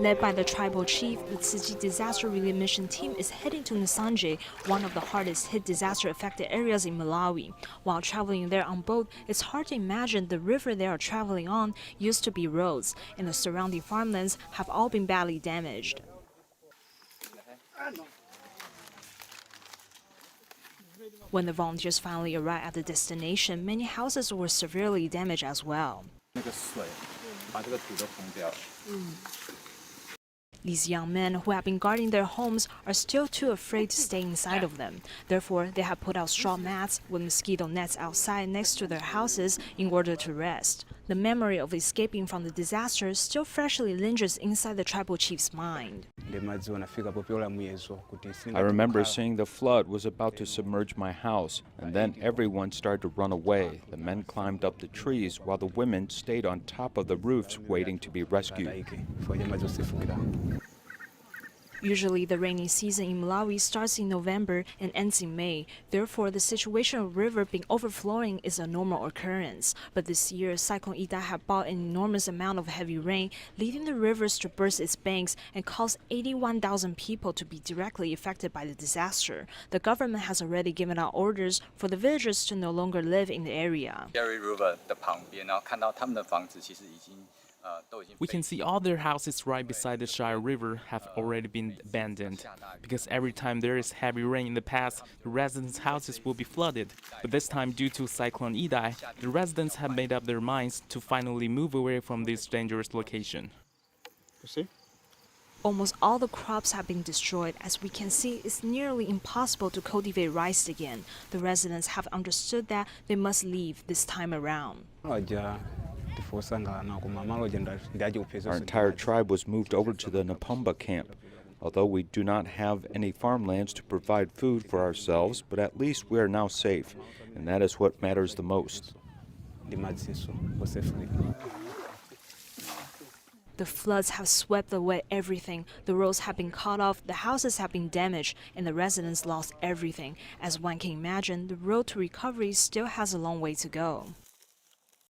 Led by the tribal chief, the Tzu Chi disaster relief mission team is heading to Nsanje, one of the hardest hit disaster-affected areas in Malawi. While traveling there on boat, it's hard to imagine the river they are traveling on used to be roads, and the surrounding farmlands have all been badly damaged. When the volunteers finally arrived at the destination, many houses were severely damaged as well. These young men who have been guarding their homes are still too afraid to stay inside of them. Therefore, they have put out straw mats with mosquito nets outside next to their houses in order to rest. The memory of escaping from the disaster still freshly lingers inside the tribal chief's mind. I remember seeing the flood was about to submerge my house, and then everyone started to run away. The men climbed up the trees while the women stayed on top of the roofs waiting to be rescued. Usually, the rainy season in Malawi starts in November and ends in May. Therefore, the situation of the river being overflowing is a normal occurrence. But this year, Cyclone Idai had brought an enormous amount of heavy rain, leading the rivers to burst its banks and caused 81,000 people to be directly affected by the disaster. The government has already given out orders for the villagers to no longer live in the area. Shire River 的旁边，然后看到他们的房子其实已经 We can see all their houses right beside the Shire River have already been abandoned, because every time there is heavy rain in the past, the residents' houses will be flooded. But this time, due to Cyclone Idai, the residents have made up their minds to finally move away from this dangerous location. You see? Almost all the crops have been destroyed. As we can see, it's nearly impossible to cultivate rice again. The residents have understood that they must leave this time around. Our entire tribe was moved over to the Napumba camp. Although we do not have any farmlands to provide food for ourselves, but at least we are now safe, and that is what matters the most. The floods have swept away everything. The roads have been cut off, the houses have been damaged, and the residents lost everything. As one can imagine, the road to recovery still has a long way to go.